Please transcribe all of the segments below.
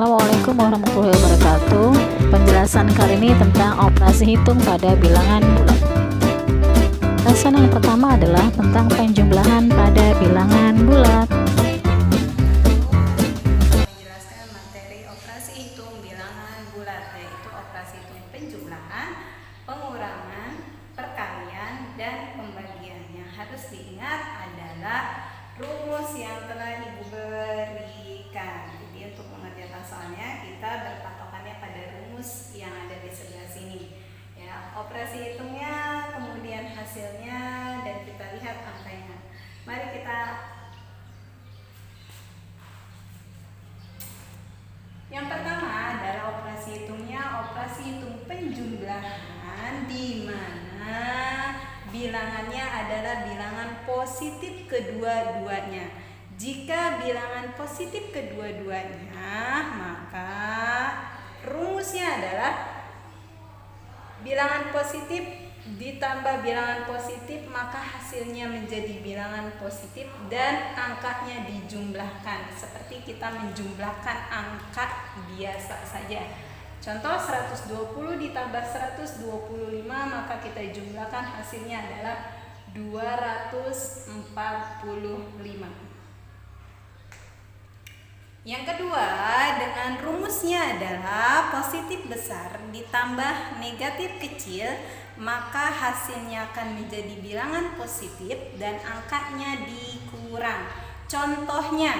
Assalamualaikum warahmatullahi wabarakatuh. Penjelasan kali ini tentang operasi hitung pada bilangan bulat. Penjelasan yang pertama adalah tentang penjumlahan pada bilangan bulat. Menjelaskan materi operasi hitung bilangan bulat, yaitu operasi hitung penjumlahan, pengurangan, perkalian, dan pembagian. Yang harus diingat adalah rumus yang telah Ibu berikan. Jadi untuk mengerjakan soalnya kita berpatokannya pada rumus yang ada di sebelah sini. Ya, operasi hitungnya, kemudian hasilnya, dan kita lihat angkanya. Mari kita. Yang pertama adalah operasi hitungnya, operasi hitung penjumlahan, di mana bilangannya adalah bilangan positif kedua-duanya. Jika bilangan positif kedua-duanya, maka rumusnya adalah bilangan positif ditambah bilangan positif, maka hasilnya menjadi bilangan positif dan angkanya dijumlahkan seperti kita menjumlahkan angka biasa saja. Contoh 120 ditambah 125, maka kita jumlahkan hasilnya adalah 245. Yang kedua, dengan rumusnya adalah positif besar ditambah negatif kecil, maka hasilnya akan menjadi bilangan positif dan angkanya dikurang. Contohnya,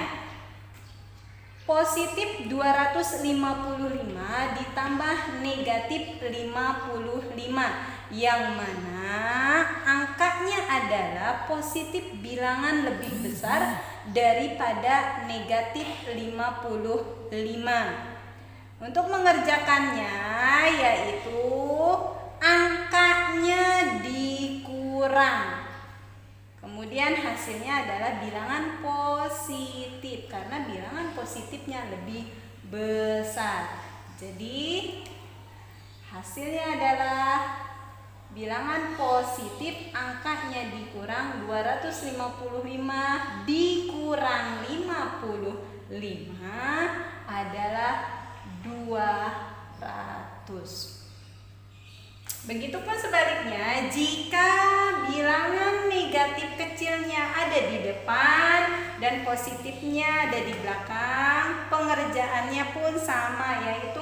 positif 255 ditambah negatif 55, yang mana angkanya adalah positif bilangan lebih besar daripada negatif 55. Untuk mengerjakannya yaitu angkanya dikurang, kemudian hasilnya adalah bilangan positif karena bilangan positifnya lebih besar. Jadi hasilnya adalah bilangan positif, angkanya dikurang 255 dikurang 55 adalah 200. Begitupun sebaliknya, jika bilangan negatif kecilnya ada di depan dan positifnya ada di belakang, pengerjaannya pun sama, yaitu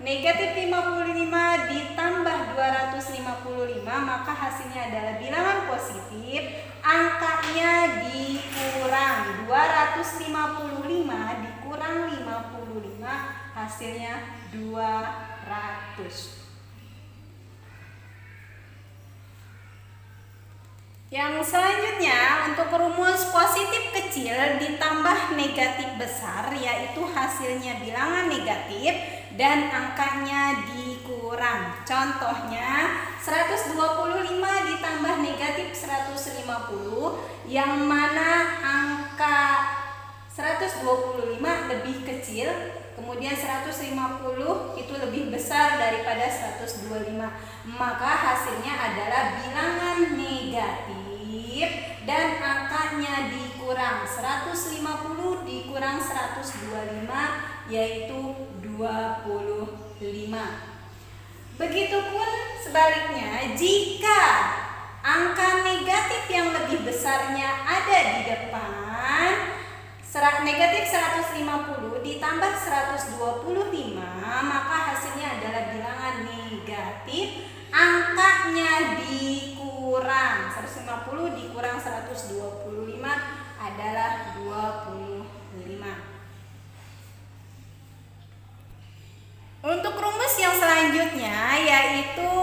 negatif 55 ditambah 255, maka hasilnya adalah bilangan positif, angkanya dikurang 255 dikurang 55, hasilnya 200. Yang selanjutnya, untuk rumus positif kecil ditambah negatif besar, yaitu hasilnya bilangan negatif dan angkanya dikurang. Contohnya 125 ditambah negatif 150, yang mana angka 125 lebih kecil, kemudian 150 itu lebih besar daripada 125, maka hasilnya adalah bilangan negatif dan angkanya dikurang. 150 dikurang 125 yaitu 25. Begitupun sebaliknya, jika angka negatif yang lebih besarnya ada di depan, negatif 150 ditambah 125, maka hasilnya adalah bilangan negatif, angkanya dikurang. 150 dikurang 125 adalah 25. Untuk rumus yang selanjutnya yaitu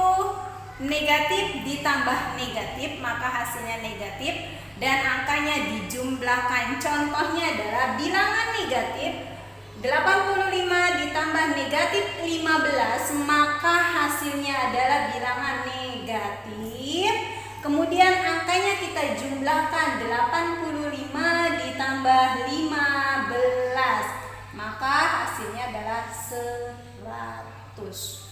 negatif ditambah negatif, maka hasilnya negatif dan angkanya dijumlahkan. Contohnya adalah bilangan negatif 85 ditambah negatif 15, maka hasilnya adalah bilangan negatif. Kemudian angkanya kita jumlahkan, 85 ditambah 15, maka hasilnya adalah 100.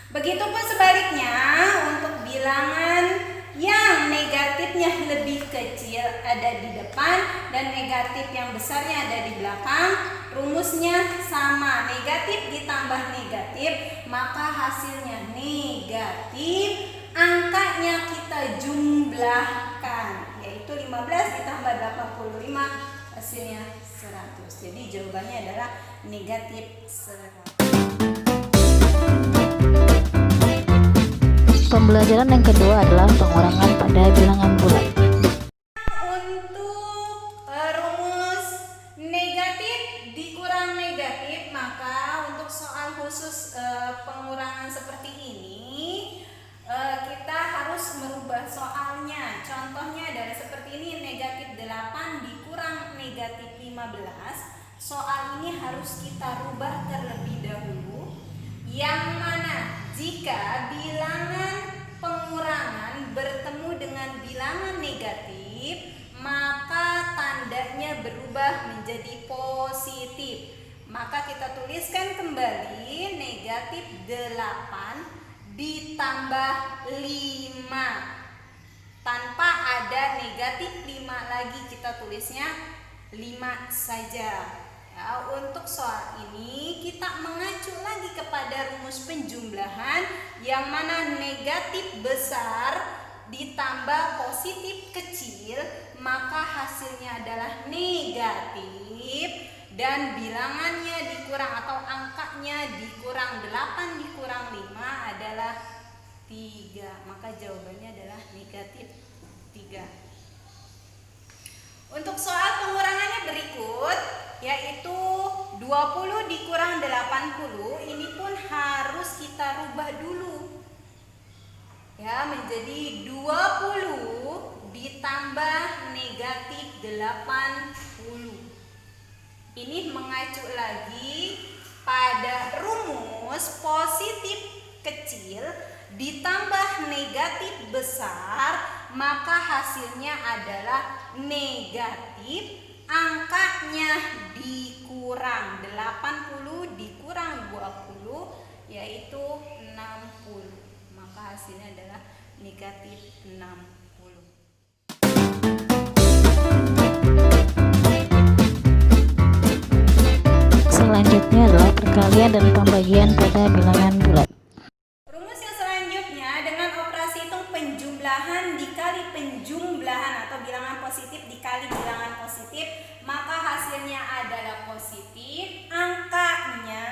Begitupun sebaliknya, untuk bilangan yang negatifnya lebih kecil ada di depan dan negatif yang besarnya ada di belakang, rumusnya sama, negatif ditambah negatif, maka hasilnya negatif, angkanya kita jumlahkan, yaitu 15 ditambah 85, hasilnya 100. Jadi jawabannya adalah negatif 100. Pembelajaran yang kedua adalah pengurangan pada bilangan bulat. Untuk rumus negatif dikurang negatif, maka untuk soal khusus pengurangan seperti ini kita harus merubah soalnya. Contohnya adalah seperti ini, negatif 8 dikurang negatif 15. Soal ini harus kita rubah terlebih dahulu, yang mana jika bilangan pengurangan bertemu dengan bilangan negatif, maka tandanya berubah menjadi positif. Maka kita tuliskan kembali negatif 8 ditambah 5. Tanpa ada negatif 5 lagi, kita tulisnya 5 saja. Ya, untuk soal ini kita mengacu lagi kepada rumus penjumlahan, yang mana negatif besar ditambah positif kecil, maka hasilnya adalah negatif, dan bilangannya dikurang atau angkanya dikurang 8 dikurang 5 adalah 3. Maka jawabannya adalah negatif 3. Untuk soal pengurangannya berikut, yaitu 20 dikurang 80, ini pun harus kita rubah dulu. Ya, menjadi 20 ditambah negatif 80. Ini mengacu lagi pada rumus positif kecil ditambah negatif besar, maka hasilnya adalah negatif, angkanya dikurang 80 dikurang 20, yaitu 60. Maka hasilnya adalah negatif 60. Selanjutnya adalah perkalian dan pembagian pada bilangan bulat. Rumus yang selanjutnya, dengan operasi hitung penjumlahan dikali penjumlahan atau bilangan positif dikali bilangan positif, maka hasilnya adalah positif, angkanya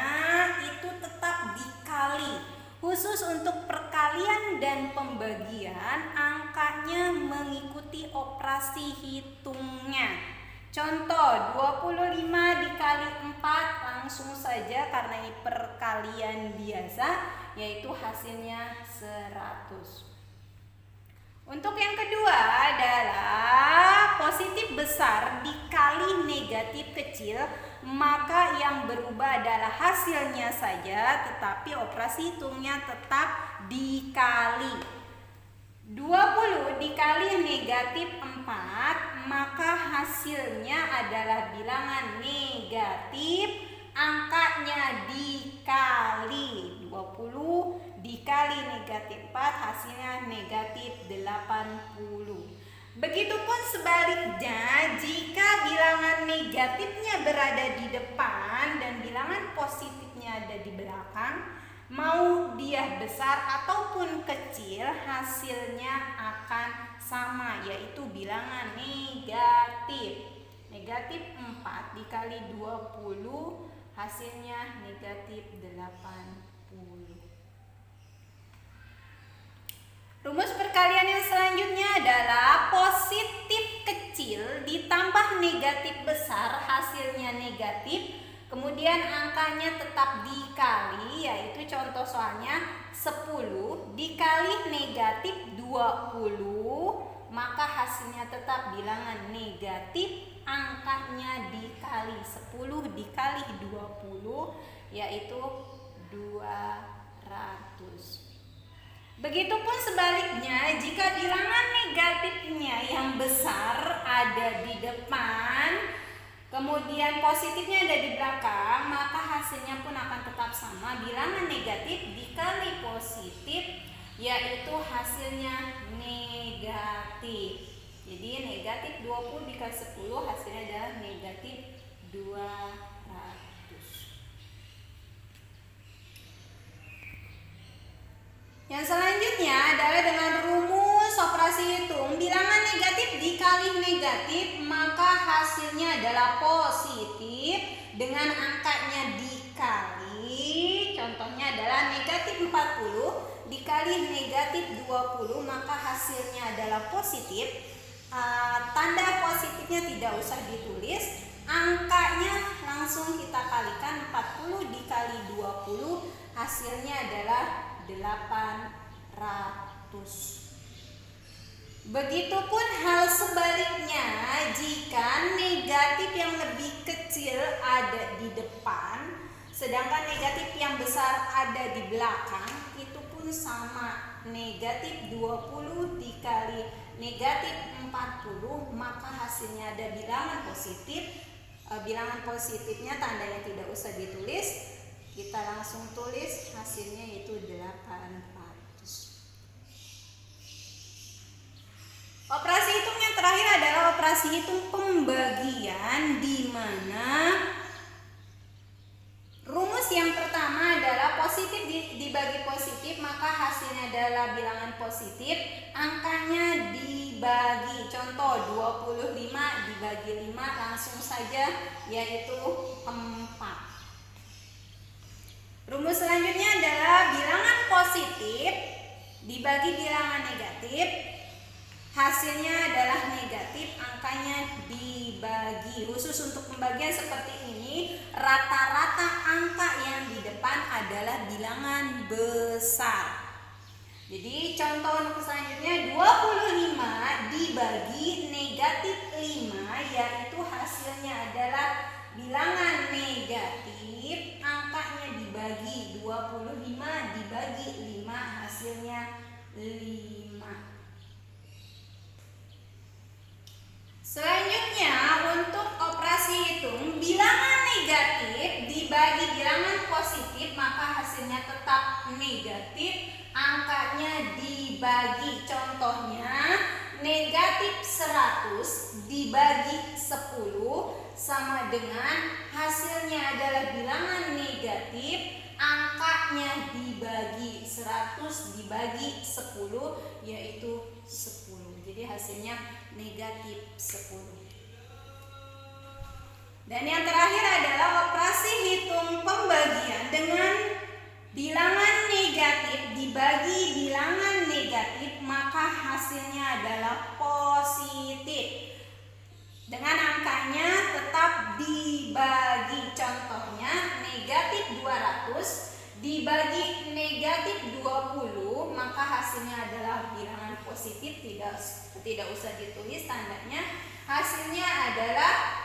itu tetap dikali. Khusus untuk perkalian dan pembagian, angkanya mengikuti operasi hitungnya. Contoh, 25 dikali 4 langsung saja karena ini perkalian biasa, yaitu hasilnya 100. Untuk yang kedua adalah positif besar dikali negatif kecil, maka yang berubah adalah hasilnya saja, tetapi operasi hitungnya tetap dikali. 20 dikali negatif 4, maka hasilnya adalah bilangan negatif, angkanya dikali. 20 dikali negatif 4, hasilnya negatif 80. Begitupun sebaliknya, jika bilangan negatifnya berada di depan dan bilangan positifnya ada di belakang, mau dia besar ataupun kecil, hasilnya akan sama, yaitu bilangan negatif. Negatif 4 dikali 20, hasilnya negatif 80. Rumus perkalian yang selanjutnya adalah positif kecil ditambah negatif besar, hasilnya negatif. Kemudian angkanya tetap dikali, yaitu contoh soalnya 10 dikali negatif 20, maka hasilnya tetap bilangan negatif, angkanya dikali. 10 dikali 20 yaitu 200. Begitupun sebaliknya, jika bilangan negatifnya yang besar ada di depan, kemudian positifnya ada di belakang, maka hasilnya pun akan tetap sama. Bilangan negatif dikali positif, yaitu hasilnya negatif. Jadi negatif 20 dikali 10 hasilnya adalah negatif 200. Yang selanjutnya adalah dengan rumus operasi hitung bilangan negatif dikali negatif, maka hasilnya adalah positif dengan angkanya dikali. Contohnya adalah negatif 40 dikali negatif 20, maka hasilnya adalah positif. Tanda positifnya tidak usah ditulis, angkanya langsung kita kalikan. 40 dikali 20 hasilnya adalah 800. Begitupun hal sebaliknya, jika negatif yang lebih kecil ada di depan, sedangkan negatif yang besar ada di belakang, itu pun sama. Negatif 20 dikali negatif 40, maka hasilnya ada bilangan positif. Bilangan positifnya tandanya tidak usah ditulis, kita langsung tulis hasilnya yaitu 800. Operasi hitung yang terakhir adalah operasi hitung pembagian, di mana rumus yang pertama adalah positif dibagi positif, maka hasilnya adalah bilangan positif, angkanya dibagi. Contoh 25 dibagi 5 langsung saja yaitu 4. Rumus selanjutnya adalah bilangan positif dibagi bilangan negatif, hasilnya adalah negatif, angkanya dibagi. Khusus untuk pembagian seperti ini, rata-rata angka yang di depan adalah bilangan besar. Jadi contoh untuk selanjutnya 25 dibagi negatif 5, yaitu hasilnya adalah bilangan negatif, angkanya dibagi. 25 dibagi 5 hasilnya 5. Selanjutnya untuk operasi hitung bilangan negatif dibagi bilangan positif, maka hasilnya tetap negatif, angkanya dibagi. Contohnya negatif 100 dibagi 10 sama dengan hasilnya adalah bilangan negatif, angkanya dibagi. 100 dibagi 10 yaitu 10. Jadi hasilnya negatif 10. Dan yang terakhir adalah operasi hitung pembagian dengan bilangan negatif dibagi bilangan negatif, maka hasilnya adalah positif dengan angkanya tetap dibagi. Contohnya negatif 200 dibagi negatif 20, maka hasilnya adalah bilangan positif, tidak usah ditulis tandanya, hasilnya adalah